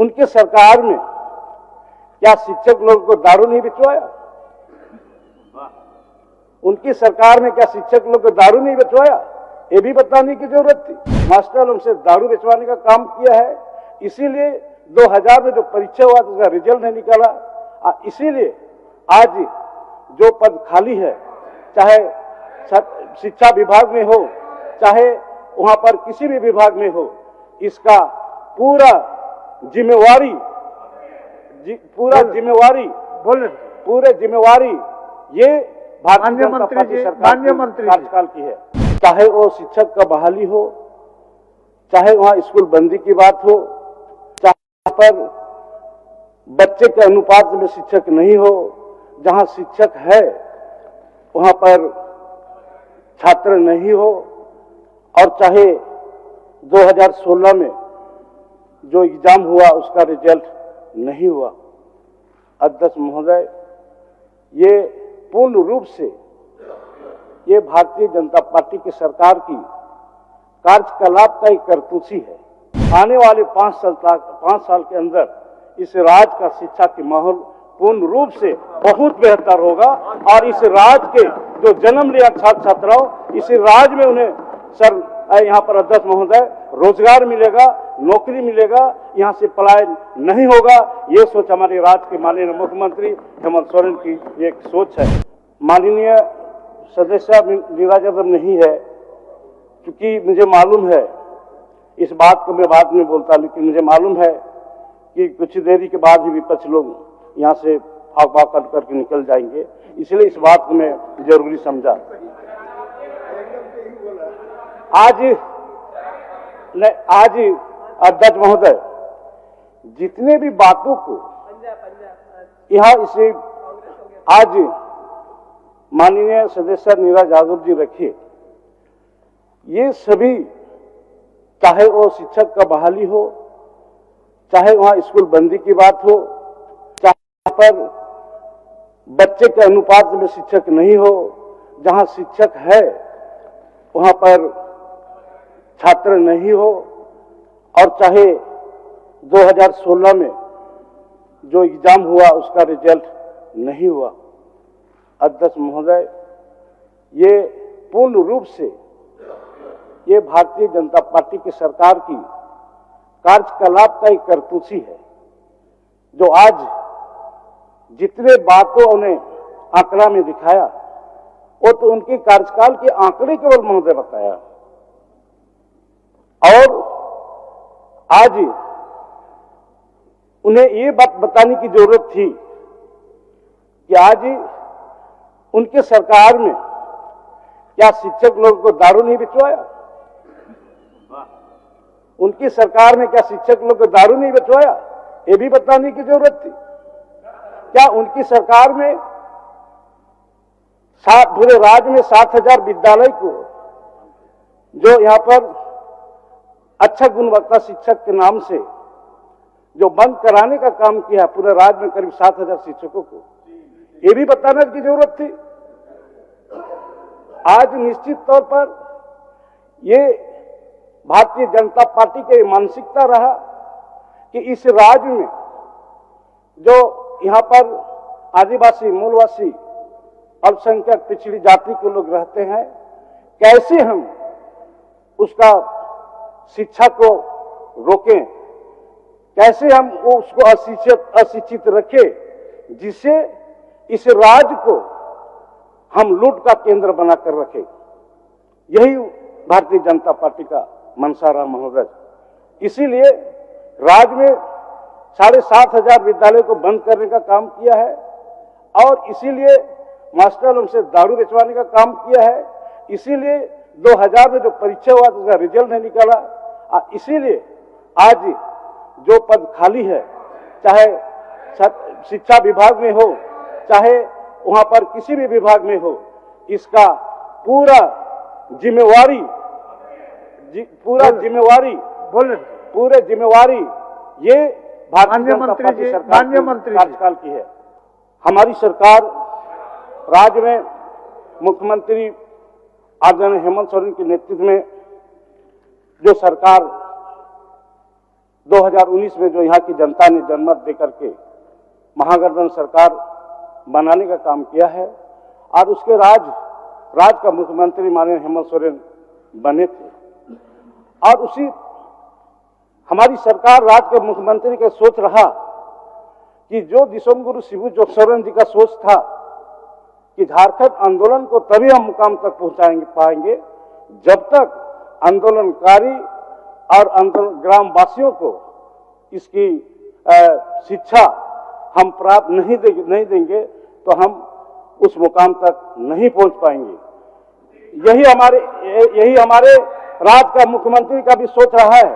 उनकी सरकार में क्या शिक्षक लोगों को दारू नहीं बिचवाया? उनकी सरकार में क्या शिक्षक लोगों को दारू नहीं बिचवाया? ये भी बताने की जरूरत थी। मास्टर लोग से दारू बिचवाने का काम किया है, इसीलिए 2000 में जो परीक्षा हुआ तो उसका रिजल्ट नहीं निकाला। इसीलिए आज जो पद खाली है, चाहे शिक्षा विभाग में हो, चाहे वहां पर किसी भी विभाग में हो, इसका पूरा जिम्मेवारी ये भारतीय जनता पार्टी सरकार कार्यकाल की है। चाहे वो शिक्षक का बहाली हो, चाहे वहां स्कूल बंदी की बात हो, चाहे पर बच्चे के अनुपात में शिक्षक नहीं हो, जहां शिक्षक है वहां पर छात्र नहीं हो, और चाहे 2016 में जो एग्जाम हुआ उसका रिजल्ट नहीं हुआ। अध्यक्ष महोदय, ये पूर्ण रूप से ये भारतीय जनता पार्टी की सरकार की कार्यकलाप का एक करतूसी है। आने वाले 5 साल के अंदर इस राज्य का शिक्षा की माहौल पूर्ण रूप से बहुत बेहतर होगा, और इस राज्य के जो जन्म लिया छात्र छात्राओं, इस राज्य में उन्हें यहाँ पर अध्यक्ष महोदय रोजगार मिलेगा, नौकरी मिलेगा, यहाँ से पलायन नहीं होगा। ये सोच हमारे राज्य के माननीय मुख्यमंत्री हेमंत सोरेन की एक सोच है। माननीय सदस्य नीरज यादव नहीं है, क्योंकि मुझे मालूम है, इस बात को मैं बाद में बोलता, लेकिन मुझे मालूम है कि कुछ देरी के बाद ही विपक्ष लोग यहाँ से भाग कर करके निकल जाएंगे, इसलिए इस बात को मैं जरूरी समझा। आज अध्यक्ष महोदय, जितने भी बातों को यहाँ इसे आज माननीय सदस्य नीरज यादव जी रखे, ये सभी, चाहे वो शिक्षक का बहाली हो, चाहे वहां स्कूल बंदी की बात हो, चाहे पर बच्चे के अनुपात में शिक्षक नहीं हो, जहां शिक्षक है वहां पर छात्र नहीं हो, और चाहे 2016 में जो एग्जाम हुआ उसका रिजल्ट नहीं हुआ। अध्यक्ष महोदय, ये पूर्ण रूप से ये भारतीय जनता पार्टी की सरकार की कार्यकलाप का एक करतूसी है, जो आज जितने बातों ने आंकड़ा में दिखाया, वो तो उनके कार्यकाल के आंकड़े केवल महोदय बताया। और आज उन्हें ये बात बताने की जरूरत थी कि आज उनके सरकार में क्या शिक्षक लोगों को दारू नहीं बिचवाया? उनकी सरकार में क्या शिक्षक लोगों को दारू नहीं बिचवाया? ये भी बताने की जरूरत थी। क्या उनकी सरकार में पूरे राज्य में 7000 विद्यालय को, जो यहाँ पर अच्छा गुणवत्ता शिक्षक के नाम से जो बंद कराने का काम किया, पूरे राज्य में करीब 7000 शिक्षकों को, ये भी बताने की जरूरत थी। आज निश्चित तौर पर ये भारतीय जनता पार्टी की मानसिकता रहा कि इस राज्य में जो यहाँ पर आदिवासी, मूलवासी, अल्पसंख्यक, पिछड़ी जाति के लोग रहते हैं, कैसे हम उसका शिक्षा को रोकें, कैसे हम उसको अशिक्षित रखें, जिससे इस राज्य को हम लूट का केंद्र बनाकर रखें। यही भारतीय जनता पार्टी का मंशा रहा महोदय। इसीलिए राज्य में 7500 विद्यालय को बंद करने का काम किया है, और इसीलिए मास्टर लोग से दारू बिचवाने का काम किया है। इसीलिए 2000 में जो परीक्षा हुआ तो उसका रिजल्ट नहीं निकाला। इसीलिए आज जो पद खाली है, चाहे शिक्षा विभाग में हो, चाहे वहां पर किसी भी विभाग में हो, इसका पूरा जिम्मेवारी ये भारतीय जनता पार्टी सरकार कार्यकाल की है। हमारी सरकार राज्य में मुख्यमंत्री आदरणीय हेमंत सोरेन के नेतृत्व में जो सरकार 2019 में जो यहाँ की जनता ने जनमत देकर के महागठबंधन सरकार बनाने का काम किया है और उसके राज्य का मुख्यमंत्री माननीय हेमंत सोरेन बने थे। और उसी हमारी सरकार राज्य के मुख्यमंत्री का सोच रहा कि जो दिसोमगुरु शिबू सोरेन जी का सोच था कि झारखंड आंदोलन को तभी हम मुकाम तक पाएंगे जब तक आंदोलनकारी और ग्रामवासियों को इसकी शिक्षा हम प्राप्त नहीं देंगे तो हम उस मुकाम तक नहीं पहुंच पाएंगे। यही हमारे राज्य का मुख्यमंत्री का भी सोच रहा है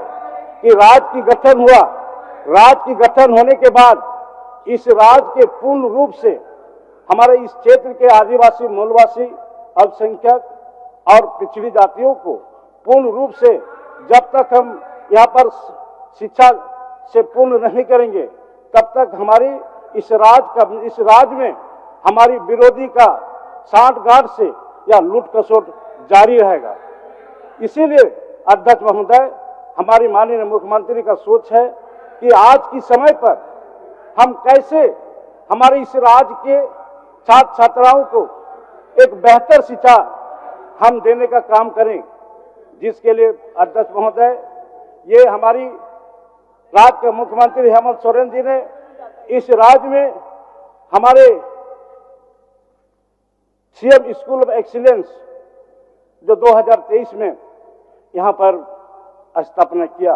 कि राज्य की गठन हुआ, राज्य की गठन होने के बाद इस राज्य के पूर्ण रूप से हमारे इस क्षेत्र के आदिवासी, मूलवासी, अल्पसंख्यक और पिछड़ी जातियों को पूर्ण रूप से जब तक हम यहाँ पर शिक्षा से पूर्ण नहीं करेंगे तब तक हमारी इस राज्य में हमारी विरोधी का सांठगांठ से या लूट खसोट जारी रहेगा। इसीलिए अध्यक्ष महोदय, हमारी माननीय मुख्यमंत्री का सोच है कि आज की समय पर हम कैसे हमारे इस राज्य के छात्र छात्राओं को एक बेहतर शिक्षा हम देने का काम करें, जिसके लिए अध्यक्ष महोदय, ये हमारी राज्य के मुख्यमंत्री हेमंत सोरेन जी ने इस राज्य में हमारे सीएम स्कूल ऑफ एक्सीलेंस जो 2023 में यहाँ पर स्थापना किया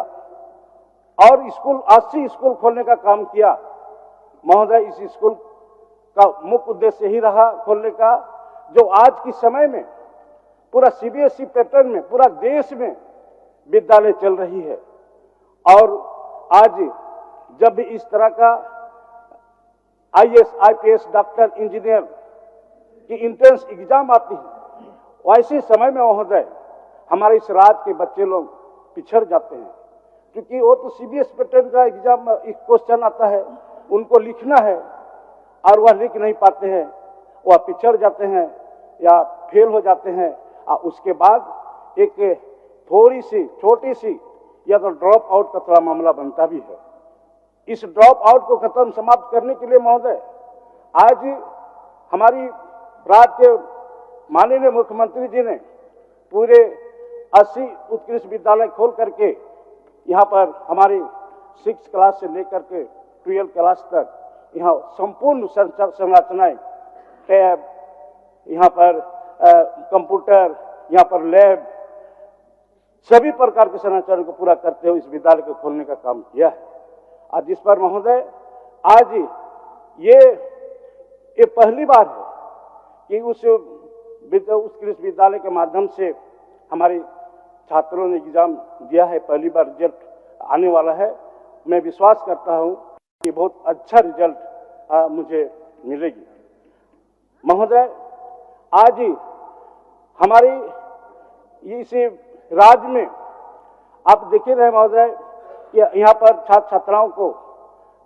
और 80 स्कूल खोलने का काम किया। महोदय, इस स्कूल का मुख्य उद्देश्य यही रहा खोलने का, जो आज के समय में पूरा सीबीएसई पैटर्न में पूरा देश में विद्यालय चल रही है। और आज जब भी इस तरह का आईएएस, आईपीएस, डॉक्टर, इंजीनियर की एंट्रेंस एग्जाम आती है, वैसे समय में महोदय हमारे इस राज्य के बच्चे लोग पिछड़ जाते हैं, क्योंकि वो तो सीबीएसई पैटर्न का एग्जाम क्वेश्चन आता है, उनको लिखना है और वह लिख नहीं पाते हैं, वह पिछड़ जाते हैं या फेल हो जाते हैं। और उसके बाद एक थोड़ी सी छोटी सी या तो ड्रॉप आउट का थोड़ा मामला बनता भी है। इस ड्रॉप आउट को खत्म समाप्त करने के लिए महोदय आज हमारी राज्य के माननीय मुख्यमंत्री जी ने पूरे 80 उत्कृष्ट विद्यालय खोल करके यहाँ पर हमारी 6th क्लास से लेकर के 12th क्लास तक यहाँ संपूर्ण संरचनाएं, टैब, यहाँ पर कंप्यूटर, यहाँ पर लैब, सभी प्रकार के संरचना को पूरा करते हुए इस विद्यालय को खोलने का काम किया है। आज जिस पर महोदय आज ये पहली बार है कि उस विद्यालय के माध्यम से हमारे छात्रों ने एग्जाम दिया है, पहली बार रिजल्ट आने वाला है। मैं विश्वास करता हूं कि बहुत अच्छा रिजल्ट मुझे मिलेगी। महोदय, आज हमारी इस राज्य में आप देख ही रहे महोदय कि यहाँ पर छात्र छात्राओं को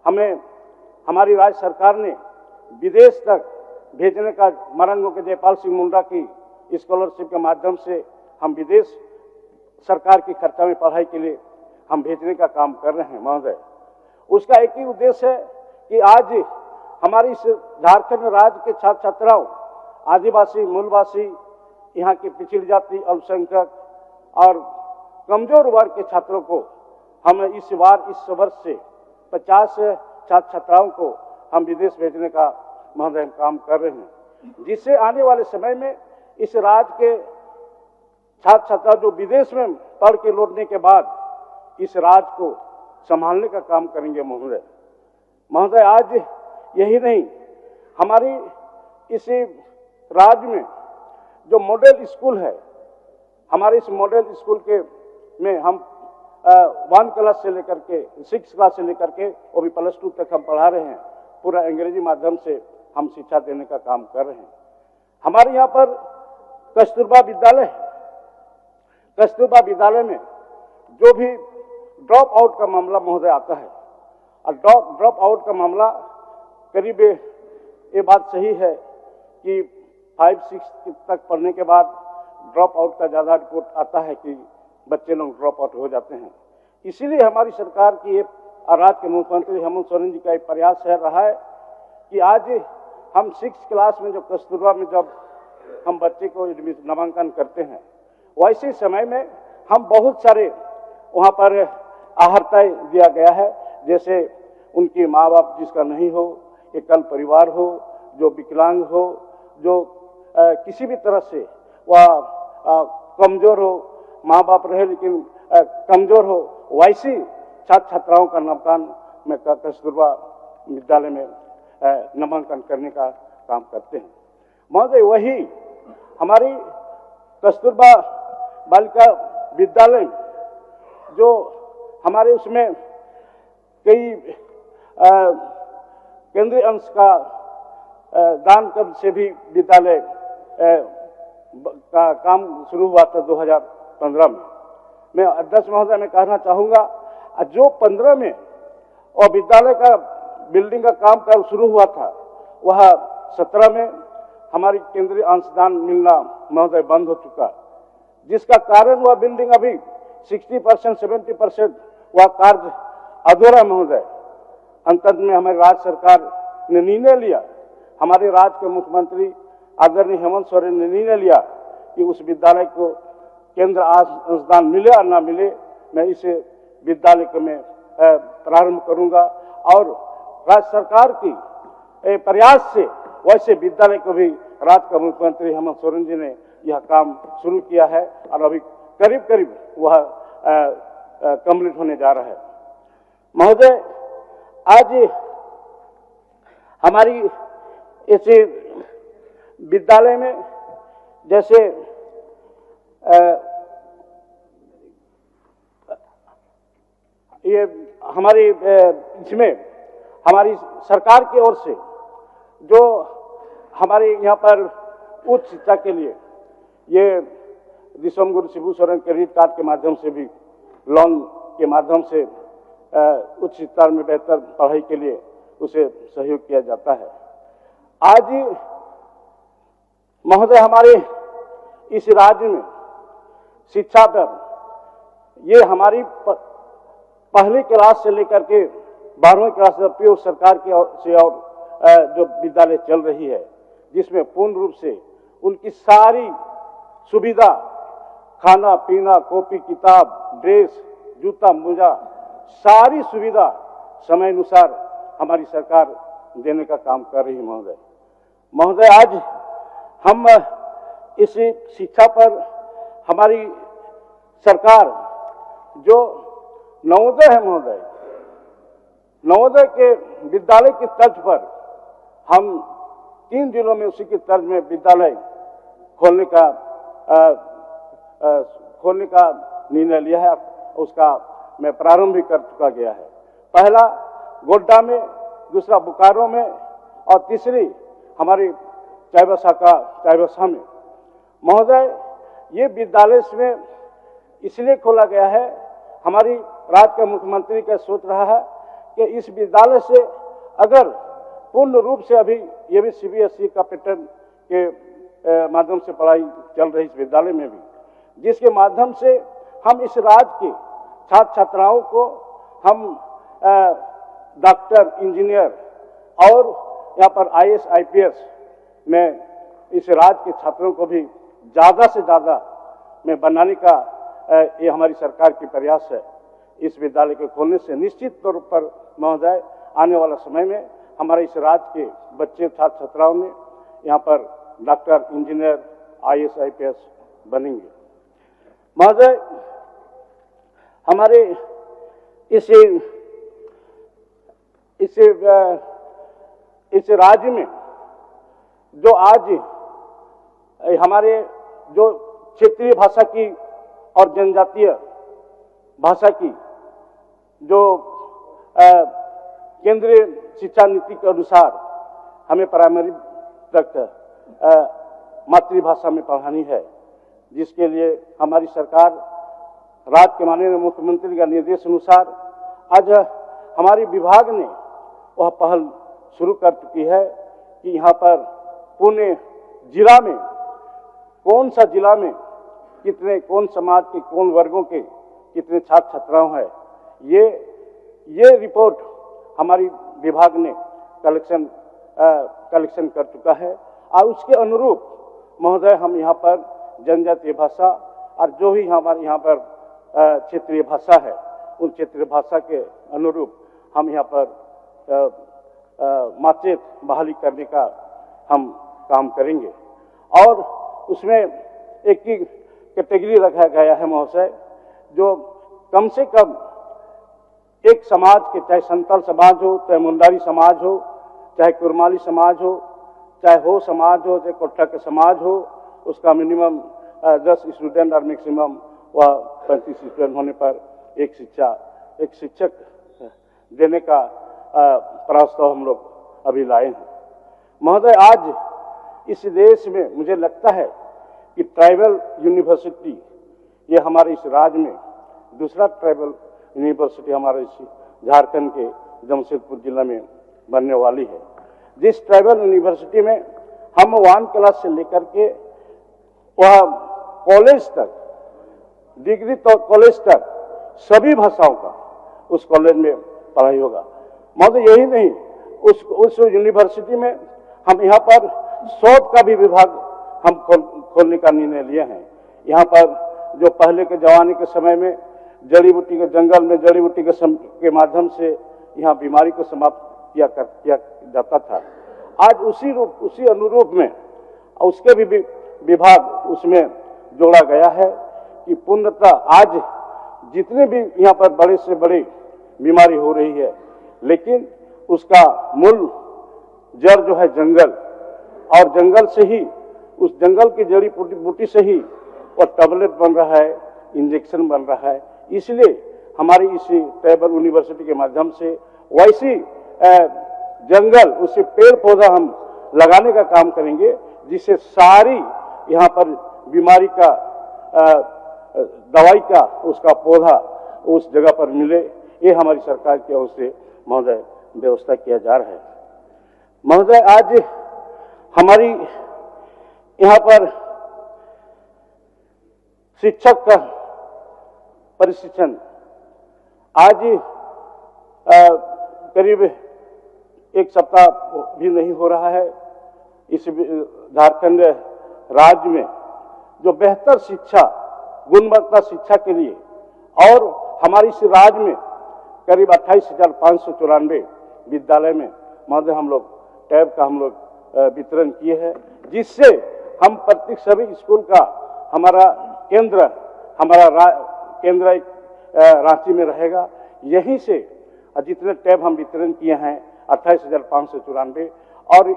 हमें हमारी राज्य सरकार ने विदेश तक भेजने का, मरंगों के जयपाल सिंह मुंडा की स्कॉलरशिप के माध्यम से हम विदेश सरकार के खर्चा में पढ़ाई के लिए हम भेजने का काम कर रहे हैं महोदय। उसका एक ही उद्देश्य है कि आज हमारी इस झारखंड राज्य के छात्र छात्राओं, आदिवासी, मूलवासी, यहाँ के पिछड़ी जाति, अल्पसंख्यक और कमजोर वर्ग के छात्रों को हम इस वर्ष से 50 छात्र छात्राओं को हम विदेश भेजने का महोदय काम कर रहे हैं, जिससे आने वाले समय में इस राज्य के छात्र छात्रा जो विदेश में पढ़ के लौटने के बाद इस राज्य को संभालने का काम करेंगे महोदय। महोदय, आज यही नहीं, हमारी इसी राज्य में जो मॉडल स्कूल है, हमारे इस मॉडल स्कूल के में हम 1 क्लास से लेकर के 6 क्लास से लेकर के वो भी +2 तक हम पढ़ा रहे हैं। पूरा अंग्रेजी माध्यम से हम शिक्षा देने का काम कर रहे हैं। हमारे यहाँ पर कस्तूरबा विद्यालय है। कस्तूरबा विद्यालय में जो भी ड्रॉप आउट का मामला महोदय आता है, और ड्रॉप आउट का मामला करीब ये बात सही है कि 5-6 तक पढ़ने के बाद ड्रॉप आउट का ज़्यादा रिपोर्ट आता है कि बच्चे लोग ड्रॉप आउट हो जाते हैं। इसीलिए हमारी सरकार की और राज्य के मुख्यमंत्री हेमंत सोरेन जी का एक प्रयास रहा है कि आज हम 6th क्लास में जो कस्तूरबा में जब हम बच्चे को नामांकन करते हैं, वैसे समय में हम बहुत सारे वहाँ पर आहर्ताएं दिया गया है, जैसे उनके माँ बाप जिसका नहीं हो, एकल परिवार हो, जो विकलांग हो, जो किसी भी तरह से वह कमजोर हो, माँ बाप रहे लेकिन कमजोर हो, वैसी छात्र छात्राओं का नामकरण में कस्तूरबा विद्यालय में नामांकन करने का काम करते हैं। महोदय, वही हमारी कस्तूरबा बालिका विद्यालय जो हमारे उसमें कई केंद्रीय अंश का दान कर्ज से भी विद्यालय का काम शुरू हुआ था 2015 में। मैं अध्यक्ष महोदय में कहना चाहूँगा, जो 15 में और विद्यालय का बिल्डिंग का काम शुरू हुआ था, वह 17 में हमारी केंद्रीय अंशदान मिलना महोदय बंद हो चुका, जिसका कारण वह बिल्डिंग अभी 60% 70% वह कार्य अधूरा महोदय। अंतत में हमारी राज्य सरकार ने निर्णय लिया, हमारे राज्य के मुख्यमंत्री आदरणीय हेमंत सोरेन ने निर्णय लिया कि उस विद्यालय को केंद्र अंशदान मिले और ना मिले, मैं इसे विद्यालय को मैं प्रारंभ करूंगा। और राज्य सरकार की प्रयास से वैसे विद्यालय को भी राज्य का मुख्यमंत्री हेमंत सोरेन जी ने यह काम शुरू किया है और अभी करीब करीब वह कंप्लीट होने जा रहा है। महोदय, आज हमारी इस विद्यालय में जैसे ये हमारी इसमें हमारी सरकार की ओर से जो हमारे यहाँ पर उच्च शिक्षा के लिए ये विश्वगुरु शिबू सोरेन क्रेडिट कार्ड के माध्यम से भी लोन के माध्यम से उच्च शिक्षा में बेहतर पढ़ाई के लिए उसे सहयोग किया जाता है। आज महोदय, हमारे इस राज्य में शिक्षा पर ये हमारी पहली क्लास से लेकर के 12वीं क्लास तक पूर्व सरकार की ओर से और जो विद्यालय चल रही है, जिसमें पूर्ण रूप से उनकी सारी सुविधा, खाना पीना, कॉपी किताब, ड्रेस, जूता मोजा, सारी सुविधा समय अनुसार हमारी सरकार देने का काम कर रही है। महोदय, आज हम इस शिक्षा पर हमारी सरकार जो नवोदय है महोदय, नवोदय के विद्यालय की तर्ज पर हम 3 जिलों में उसी की तर्ज में विद्यालय खोलने का निर्णय लिया है। उसका मैं प्रारंभ भी कर चुका गया है। पहला गोड्डा में, दूसरा बोकारो में और तीसरी हमारी चाईबासा में। महोदय, ये विद्यालय में इसलिए खोला गया है, हमारी राज्य के मुख्यमंत्री का सोच रहा है कि इस विद्यालय से अगर पूर्ण रूप से अभी ये भी CBSE का पैटर्न के माध्यम से पढ़ाई चल रही इस विद्यालय में भी, जिसके माध्यम से हम इस राज्य के छात्र छात्राओं को हम डॉक्टर, इंजीनियर और यहाँ पर IAS IPS में इस राज्य के छात्रों को भी ज़्यादा से ज़्यादा में बनाने का ये हमारी सरकार की प्रयास है। इस विद्यालय को खोलने से निश्चित तौर पर महोदय आने वाला समय में हमारे इस राज्य के बच्चे, छात्र छात्राओं ने यहाँ पर डॉक्टर, इंजीनियर, IAS IPS बनेंगे। महोदय, हमारे इस राज्य में जो आज हमारे जो क्षेत्रीय भाषा की और जनजातीय भाषा की जो केंद्रीय शिक्षा नीति के अनुसार हमें प्राइमरी तक मातृभाषा में पढ़ानी है, जिसके लिए हमारी सरकार राज्य के माननीय मुख्यमंत्री का निर्देश अनुसार आज हमारी विभाग ने वह पहल शुरू कर चुकी है कि यहाँ पर पुणे जिला में कौन सा जिला में कितने, कौन समाज के, कौन वर्गों के कितने छात्र छात्राओं हैं, ये रिपोर्ट हमारी विभाग ने कलेक्शन कर चुका है और उसके अनुरूप महोदय हम यहाँ पर जनजातीय भाषा और जो भी हमारे यहाँ पर क्षेत्रीय भाषा है उन क्षेत्रीय भाषा के अनुरूप हम यहाँ पर माचेत बहाली करने का हम काम करेंगे। और उसमें एक ही कैटेगरी रखा गया है महोदय, जो कम से कम एक समाज के, चाहे संताल समाज हो, चाहे मुंडारी समाज हो, चाहे कुरमाली समाज हो, चाहे हो समाज हो, चाहे कोट्टा के समाज हो, उसका मिनिमम 10 स्टूडेंट और मैक्सिमम वह 35 स्टूडेंट होने पर एक शिक्षक देने का प्रस्ताव हम लोग अभी लाए हैं। महोदय, आज इस देश में मुझे लगता है कि ट्राइबल यूनिवर्सिटी ये हमारे इस राज्य में दूसरा ट्राइबल यूनिवर्सिटी हमारे इस झारखंड के जमशेदपुर जिला में बनने वाली है, जिस ट्राइबल यूनिवर्सिटी में हम 1 क्लास से लेकर के वह कॉलेज तक, डिग्री तो कॉलेज तक सभी भाषाओं का उस कॉलेज में पढ़ाई होगा। मगर यही नहीं, उस यूनिवर्सिटी में हम यहाँ पर शोध का भी विभाग हम खोलने का निर्णय लिए हैं। यहाँ पर जो पहले के जमाने के समय में जड़ी बूटी के जंगल में जड़ी बूटी के माध्यम से यहाँ बीमारी को समाप्त किया जाता था, आज उसी अनुरूप में उसके भी विभाग उसमें जोड़ा गया है कि पूर्णतः आज जितने भी यहाँ पर बड़े से बड़ी बीमारी हो रही है, लेकिन उसका मूल जड़ जो है जंगल, और जंगल से ही, उस जंगल की जड़ी बूटी से ही वो टैबलेट बन रहा है, इंजेक्शन बन रहा है। इसलिए हमारी इसी ट्राइबल यूनिवर्सिटी के माध्यम से वैसी जंगल, उसे पेड़ पौधा हम लगाने का काम करेंगे, जिससे सारी यहाँ पर बीमारी का दवाई का उसका पौधा उस जगह पर मिले। ये हमारी सरकार की ओर से महोदय व्यवस्था किया जा रहा है। महोदय, आज हमारी यहाँ पर शिक्षक का प्रशिक्षण आज करीब 1 सप्ताह भी नहीं हो रहा है। इस झारखंड राज्य में जो बेहतर शिक्षा, गुणवत्ता शिक्षा के लिए, और हमारी इस राज्य में करीब 28,594 विद्यालय में महोदय हम लोग टैब का हम लोग वितरण किए हैं, जिससे हम प्रत्येक सभी स्कूल का हमारा केंद्र रांची में रहेगा। यहीं से जितने टैब हम वितरण किए हैं 28,594, और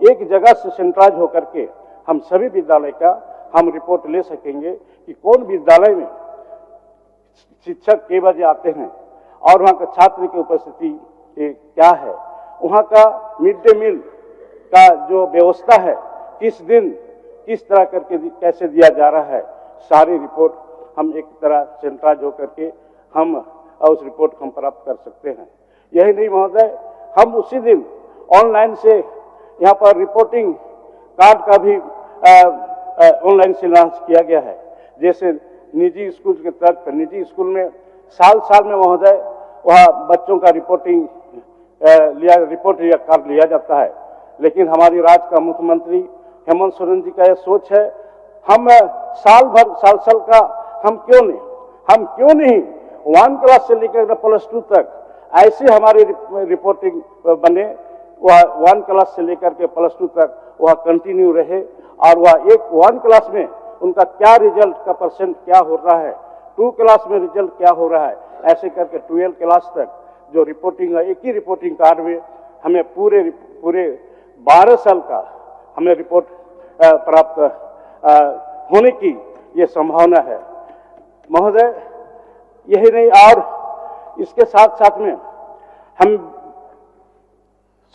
एक जगह से सेंट्रलाइज होकर के हम सभी विद्यालय का हम रिपोर्ट ले सकेंगे कि कौन विद्यालय में शिक्षक के बजे आते हैं और वहाँ का छात्र की उपस्थिति क्या है, वहाँ का मिड डे मील का जो व्यवस्था है, किस दिन किस तरह करके कैसे दिया जा रहा है, सारी रिपोर्ट हम एक तरह सेंट्रलाइज होकर के हम उस रिपोर्ट को हम प्राप्त कर सकते हैं। यही नहीं महोदय, हम उसी दिन ऑनलाइन से यहाँ पर रिपोर्टिंग कार्ड का भी ऑनलाइन से लॉन्च किया गया है। जैसे निजी स्कूल के तर्ज पर, निजी स्कूल में साल में महोदय वहाँ बच्चों का रिपोर्ट कार्ड लिया जाता है, लेकिन हमारी राज्य का मुख्यमंत्री हेमंत सोरेन जी का यह सोच है, हम साल का हम क्यों नहीं 1 क्लास से लेकर +2 तक ऐसे हमारी रिपोर्टिंग बने, वह 1 क्लास से लेकर के +2 तक वह कंटिन्यू रहे, और वह 1 क्लास में उनका क्या रिजल्ट का परसेंट क्या हो रहा है, 2 क्लास में रिजल्ट क्या हो रहा है, ऐसे करके 12 क्लास तक जो रिपोर्टिंग है, एक ही रिपोर्टिंग कार्ड में हमें पूरे 12 साल का हमें रिपोर्ट प्राप्त होने की ये संभावना है। महोदय, यही नहीं, और इसके साथ साथ में हम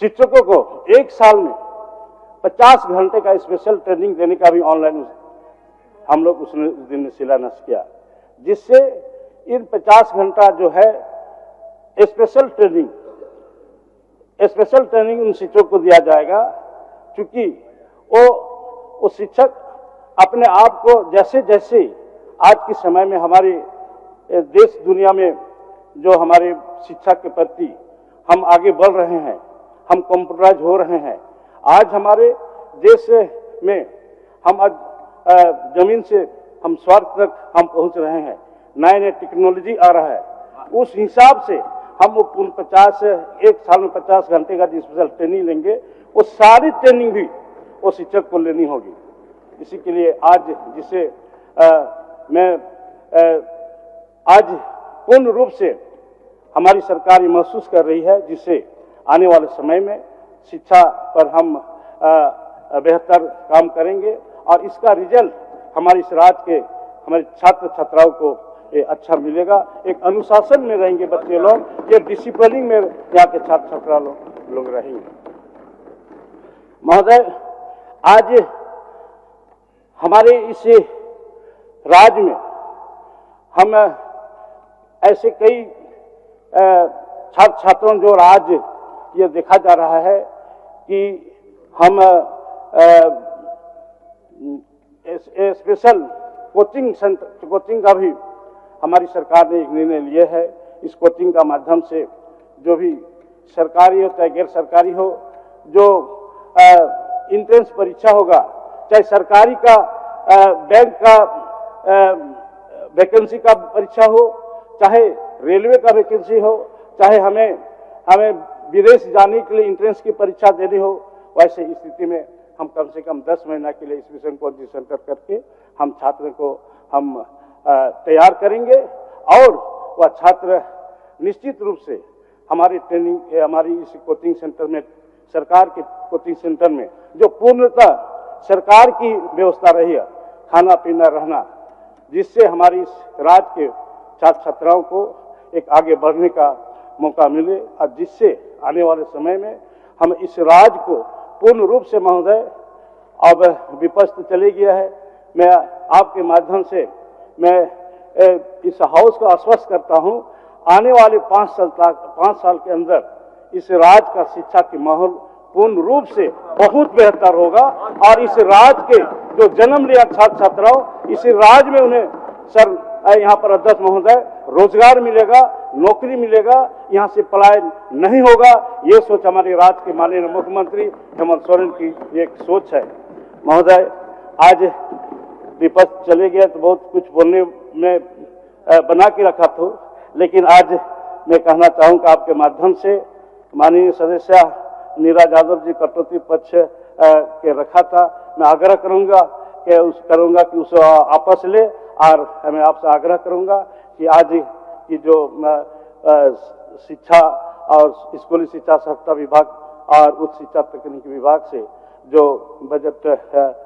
शिक्षकों को 1 साल में 50 घंटे का स्पेशल ट्रेनिंग देने का भी ऑनलाइन हम लोग उस दिन शिलान्यास किया, जिससे इन 50 घंटा जो है स्पेशल ट्रेनिंग उन शिक्षकों को दिया जाएगा, क्योंकि वो शिक्षक अपने आप को जैसे आज के समय में हमारे देश दुनिया में जो हमारे शिक्षा के प्रति हम आगे बढ़ रहे हैं, हम कंप्यूटराइज हो रहे हैं। आज हमारे देश में हम आज जमीन से हम स्वर्ग तक हम पहुंच रहे हैं। नए नए टेक्नोलॉजी आ रहा है। उस हिसाब से हम 50 एक साल में 50 घंटे का स्पेशल ट्रेनिंग लेंगे। वो सारी ट्रेनिंग भी वो शिक्षक को लेनी होगी। इसी के लिए आज जिसे मैं आज पूर्ण रूप से हमारी सरकार ये महसूस कर रही है, जिससे आने वाले समय में शिक्षा पर हम बेहतर काम करेंगे और इसका रिजल्ट हमारे इस राज्य के हमारे छात्र छात्राओं को ये अच्छा मिलेगा। एक अनुशासन में रहेंगे बच्चे लोग, ये डिसिप्लिन में यहाँ के छात्र छात्रा लोग रहेंगे। महोदय, आज हमारे इस राज्य में हम ऐसे कई छात्र छात्रों जो आज ये देखा जा रहा है कि हम स्पेशल कोचिंग का भी हमारी सरकार ने एक निर्णय लिया है। इस कोचिंग का माध्यम से जो भी सरकारी हो चाहे गैर सरकारी हो, जो इंट्रेंस परीक्षा होगा, चाहे सरकारी का बैंक का वैकेंसी का परीक्षा हो, चाहे रेलवे का वैकेंसी हो, चाहे हमें विदेश जाने के लिए इंट्रेंस की परीक्षा देनी हो, वैसे स्थिति में हम कम से कम 10 महीना के लिए इस विषय को सेंटर करके हम छात्र को हम तैयार करेंगे और वह छात्र निश्चित रूप से हमारी ट्रेनिंग हमारी इस कोचिंग सेंटर में, सरकार के कोचिंग सेंटर में जो पूर्णतः सरकार की व्यवस्था रही है, खाना पीना रहना, जिससे हमारी इस राज्य के छात्र छात्राओं को एक आगे बढ़ने का मौका मिले और जिससे आने वाले समय में हम इस राज्य को पूर्ण रूप से, महोदय, अब विपक्ष तो चले गया है, मैं आपके माध्यम से मैं इस हाउस को आश्वस्त करता हूं, आने वाले 5 साल के अंदर इस राज्य का शिक्षा की माहौल पूर्ण रूप से बहुत बेहतर होगा और इस राज्य के जो जन्म लिया छात्र छात्राओं, इस राज्य में उन्हें सर यहाँ पर अध्यक्ष महोदय रोजगार मिलेगा, नौकरी मिलेगा, यहाँ से पलायन नहीं होगा। ये सोच हमारे राज्य के माननीय मुख्यमंत्री हेमंत सोरेन की एक सोच है। महोदय, आज विपक्ष चले गया तो बहुत कुछ बोलने में बना के रखा था, लेकिन आज मैं कहना चाहूँगा आपके माध्यम से माननीय सदस्य नीरा यादव जी कटौती पक्ष के रखा था, मैं आग्रह करूँगा कि उसे आपस ले और मैं आपसे आग्रह करूँगा कि आज की जो शिक्षा और स्कूली शिक्षा संस्था विभाग और उच्च शिक्षा तकनीकी विभाग से जो बजट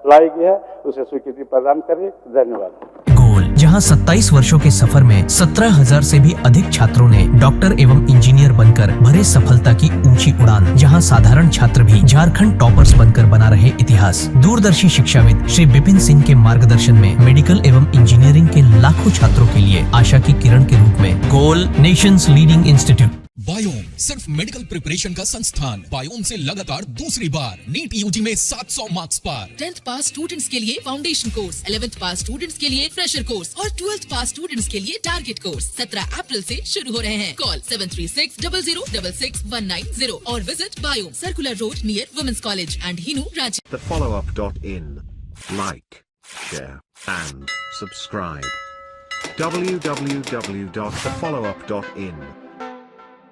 लाई गई है उसे स्वीकृति प्रदान करें। धन्यवाद। गोल, जहां 27 वर्षों के सफर में 17,000 से भी अधिक छात्रों ने डॉक्टर एवं इंजीनियर बनकर भरे सफलता की ऊंची उड़ान, जहां साधारण छात्र भी झारखंड टॉपर्स बनकर बना रहे इतिहास। दूरदर्शी शिक्षाविद श्री विपिन सिंह के मार्गदर्शन में मेडिकल एवं इंजीनियरिंग के लाखों छात्रों के लिए आशा की किरण के रूप में गोल, नेशंस लीडिंग इंस्टीट्यूट। बायोम सिर्फ मेडिकल प्रिपरेशन का संस्थान। बायोम से लगातार दूसरी बार नीट यूजी में 700 मार्क्स पार। 10th पास स्टूडेंट्स के लिए फाउंडेशन कोर्स, 11th पास स्टूडेंट्स के लिए फ्रेशर कोर्स और 12th पास स्टूडेंट्स के लिए टारगेट कोर्स 17 अप्रैल से शुरू हो रहे हैं। कॉल 7360066190 और visit Biome, circular road near women's college and Hinoo, Ranchi. thefollowup.in. Like, share and subscribe. www.thefollowup.in